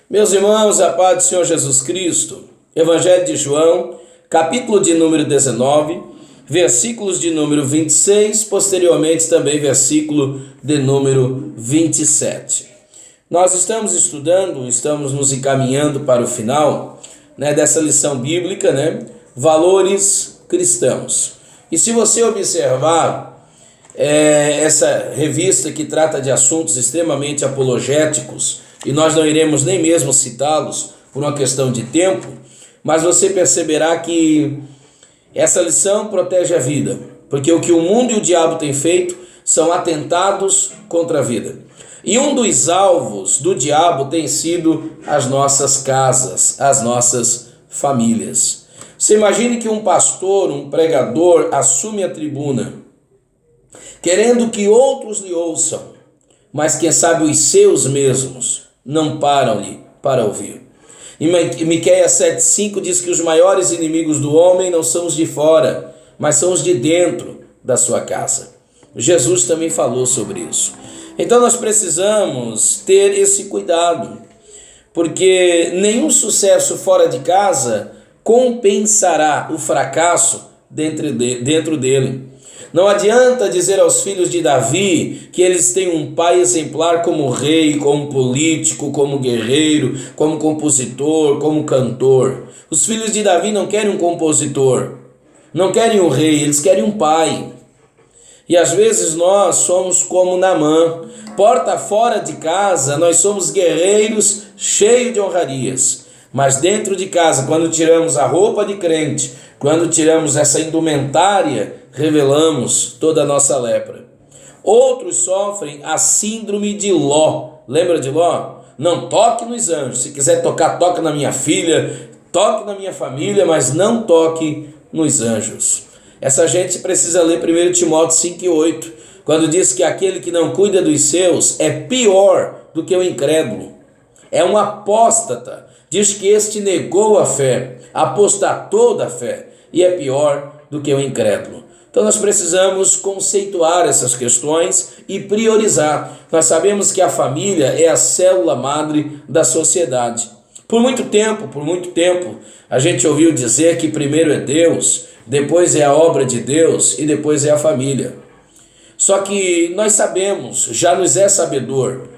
Meus irmãos, a paz do Senhor Jesus Cristo, Evangelho de João, capítulo de número 19, versículos de número 26, posteriormente também versículo de número 27. Nós estamos estudando, estamos nos encaminhando para o final dessa lição bíblica, valores cristãos. E se você observar essa revista que trata de assuntos extremamente apologéticos, e nós não iremos nem mesmo citá-los por uma questão de tempo, mas você perceberá que essa lição protege a vida, porque o que o mundo e o diabo têm feito são atentados contra a vida. E um dos alvos do diabo tem sido as nossas casas, as nossas famílias. Você imagine que um pastor, um pregador, assume a tribuna, querendo que outros lhe ouçam, mas quem sabe os seus mesmos não param-lhe para ouvir. Em Miqueias 7,5 diz que os maiores inimigos do homem não são os de fora, mas são os de dentro da sua casa. Jesus também falou sobre isso. Então nós precisamos ter esse cuidado, porque nenhum sucesso fora de casa compensará o fracasso dentro dele. Não adianta dizer aos filhos de Davi que eles têm um pai exemplar como rei, como político, como guerreiro, como compositor, como cantor. Os filhos de Davi não querem um compositor, não querem um rei, eles querem um pai. E às vezes nós somos como Naamã, porta fora de casa, nós somos guerreiros cheios de honrarias. Mas dentro de casa, quando tiramos a roupa de crente, quando tiramos essa indumentária, revelamos toda a nossa lepra. Outros sofrem a síndrome de Ló. Lembra de Ló? Não toque nos anjos. Se quiser tocar, toque na minha filha, toque na minha família, mas não toque nos anjos. Essa gente precisa ler 1 Timóteo 5,8, quando diz que aquele que não cuida dos seus é pior do que o incrédulo. É um apóstata. Diz que este negou a fé, apostatou da fé e é pior do que o incrédulo. Então nós precisamos conceituar essas questões e priorizar. Nós sabemos que a família é a célula madre da sociedade. Por muito tempo, a gente ouviu dizer que primeiro é Deus, depois é a obra de Deus e depois é a família. Só que nós sabemos, já nos é sabedor,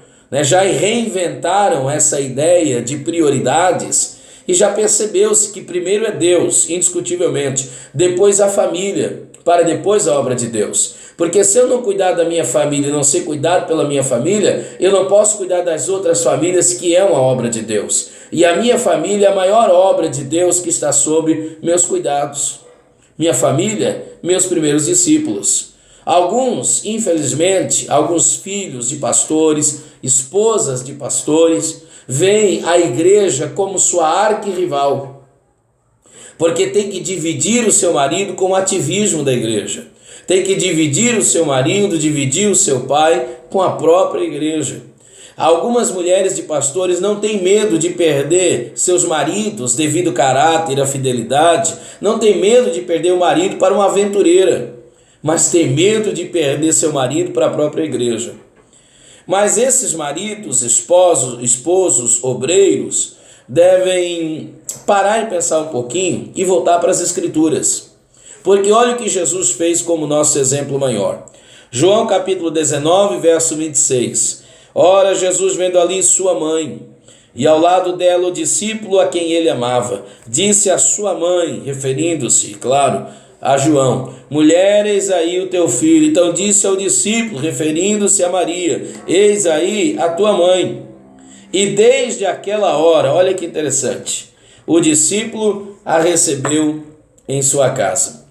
já reinventaram essa ideia de prioridades e já percebeu-se que primeiro é Deus, indiscutivelmente, depois a família, para depois a obra de Deus. Porque se eu não cuidar da minha família e não ser cuidado pela minha família, eu não posso cuidar das outras famílias que é uma obra de Deus. E a minha família é a maior obra de Deus que está sob meus cuidados. Minha família, meus primeiros discípulos. Alguns, infelizmente, alguns filhos de pastores, esposas de pastores, veem a igreja como sua arquirrival, porque tem que dividir o seu marido com o ativismo da igreja, tem que dividir o seu marido, dividir o seu pai com a própria igreja. Algumas mulheres de pastores não têm medo de perder seus maridos devido ao caráter e à fidelidade, não têm medo de perder o marido para uma aventureira, mas tem medo de perder seu marido para a própria igreja. Mas esses maridos, esposos, obreiros, devem parar e pensar um pouquinho e voltar para as Escrituras. Porque olha o que Jesus fez como nosso exemplo maior. João capítulo 19, verso 26. Ora, Jesus vendo ali sua mãe, e ao lado dela o discípulo a quem ele amava, disse à sua mãe, referindo-se, claro, a João: mulher, eis aí o teu filho. Então disse ao discípulo, referindo-se a Maria: eis aí a tua mãe. E desde aquela hora, olha que interessante, o discípulo a recebeu em sua casa.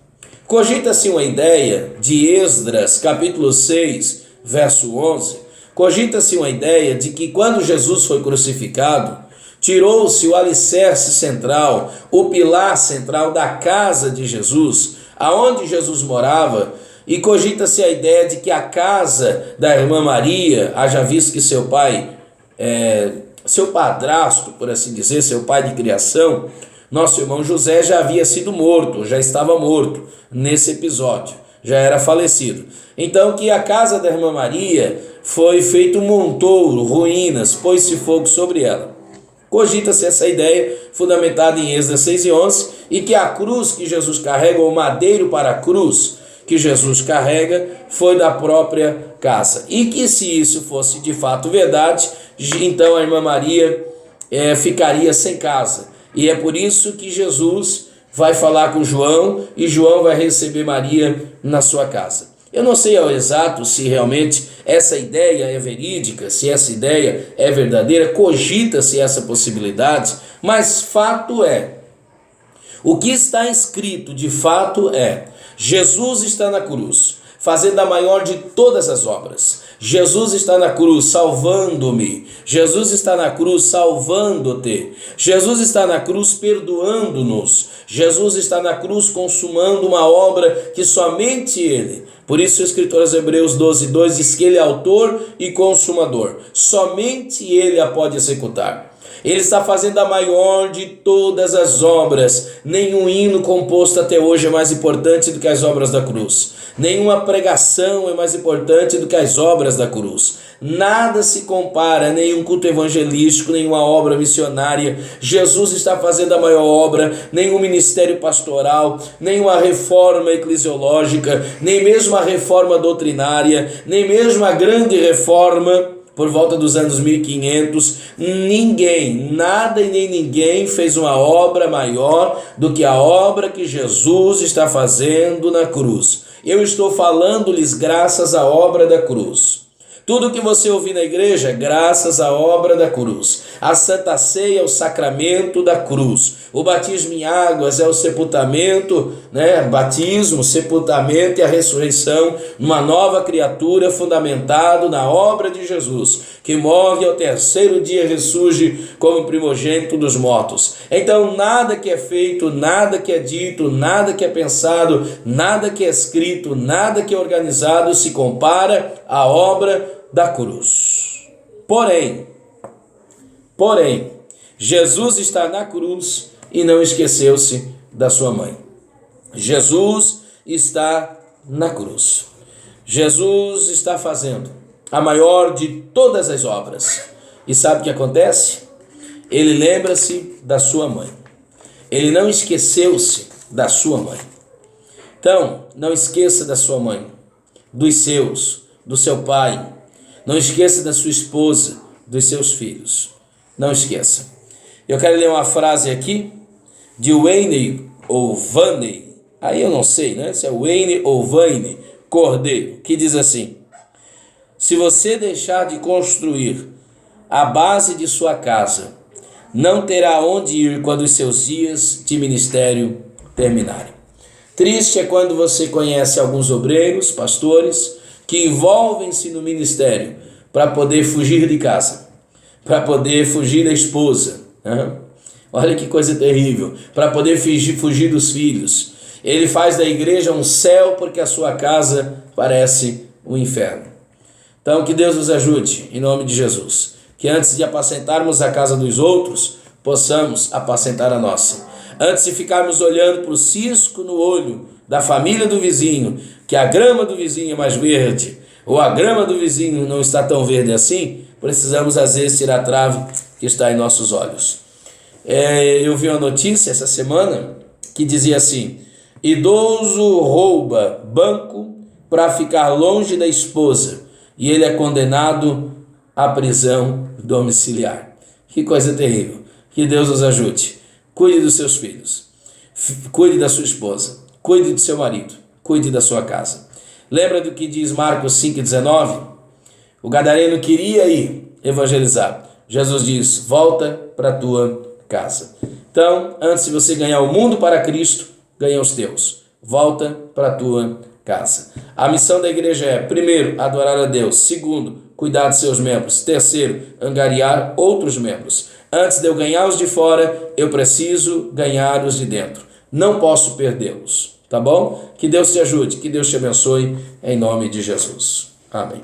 Cogita-se uma ideia de Esdras, capítulo 6, verso 11, cogita-se uma ideia de que quando Jesus foi crucificado, tirou-se o alicerce central, o pilar central da casa de Jesus, aonde Jesus morava, e cogita-se a ideia de que a casa da irmã Maria, haja visto que seu pai, seu padrasto, por assim dizer, seu pai de criação, nosso irmão José já havia sido morto, já estava morto nesse episódio, já era falecido. Então que a casa da irmã Maria foi feito um montouro, ruínas, pôs-se fogo sobre ela. Cogita-se essa ideia, fundamentada em Êxodo 6:11, e que a cruz que Jesus carrega, ou o madeiro para a cruz que Jesus carrega, foi da própria casa. E que se isso fosse de fato verdade, então a irmã Maria ficaria sem casa. E é por isso que Jesus vai falar com João, e João vai receber Maria na sua casa. Eu não sei ao exato se realmente essa ideia é verídica, se essa ideia é verdadeira, cogita-se essa possibilidade, mas fato é, o que está escrito de fato é: Jesus está na cruz, fazendo a maior de todas as obras. Jesus está na cruz salvando-me. Jesus está na cruz salvando-te. Jesus está na cruz perdoando-nos. Jesus está na cruz consumando uma obra que somente Ele. Por isso o escritor aos Hebreus 12:2 diz que Ele é autor e consumador. Somente Ele a pode executar. Ele está fazendo a maior de todas as obras. Nenhum hino composto até hoje é mais importante do que as obras da cruz. Nenhuma pregação é mais importante do que as obras da cruz. Nada se compara, nenhum culto evangelístico, nenhuma obra missionária. Jesus está fazendo a maior obra, nenhum ministério pastoral, nenhuma reforma eclesiológica, nem mesmo a reforma doutrinária, nem mesmo a grande reforma por volta dos anos 1500, ninguém, nada e nem ninguém fez uma obra maior do que a obra que Jesus está fazendo na cruz. Eu estou falando-lhes graças à obra da cruz. Tudo que você ouvir na igreja, graças à obra da cruz. A Santa Ceia é o sacramento da cruz. O batismo em águas é o sepultamento, batismo, sepultamento e a ressurreição, uma nova criatura fundamentado na obra de Jesus, que morre ao terceiro dia e ressurge como primogênito dos mortos. Então nada que é feito, nada que é dito, nada que é pensado, nada que é escrito, nada que é organizado se compara à obra da cruz. Porém, Jesus está na cruz e não esqueceu-se da sua mãe. Jesus está na cruz. Jesus está fazendo a maior de todas as obras. E sabe o que acontece? Ele lembra-se da sua mãe. Ele não esqueceu-se da sua mãe. Então, não esqueça da sua mãe, dos seus, do seu pai. Não esqueça da sua esposa, dos seus filhos. Não esqueça. Eu quero ler uma frase aqui de Wayne ou Vane, aí eu não sei, se é Wayne ou Vane Cordeiro, que diz assim: se você deixar de construir a base de sua casa, não terá onde ir quando os seus dias de ministério terminarem. Triste é quando você conhece alguns obreiros, pastores, que envolvem-se no ministério para poder fugir de casa, para poder fugir da esposa. Olha que coisa terrível, para poder fugir dos filhos. Ele faz da igreja um céu porque a sua casa parece um inferno. Então que Deus nos ajude, em nome de Jesus, que antes de apacentarmos a casa dos outros, possamos apacentar a nossa. Antes de ficarmos olhando para o cisco no olho da família do vizinho, que a grama do vizinho é mais verde, ou a grama do vizinho não está tão verde assim, precisamos às vezes tirar a trave que está em nossos olhos. Eu vi uma notícia essa semana que dizia assim: idoso rouba banco para ficar longe da esposa e ele é condenado à prisão domiciliar. Que coisa terrível. Que Deus nos ajude. Cuide dos seus filhos, cuide da sua esposa, cuide do seu marido, cuide da sua casa. Lembra do que diz Marcos 5,19? O gadareno queria ir evangelizar. Jesus diz: volta para a tua casa. Então, antes de você ganhar o mundo para Cristo, ganha os teus. Volta para a tua casa. A missão da igreja é, primeiro, adorar a Deus. Segundo, cuidar de seus membros. Terceiro, angariar outros membros. Antes de eu ganhar os de fora, eu preciso ganhar os de dentro. Não posso perdê-los. Tá bom? Que Deus te ajude, que Deus te abençoe, em nome de Jesus. Amém.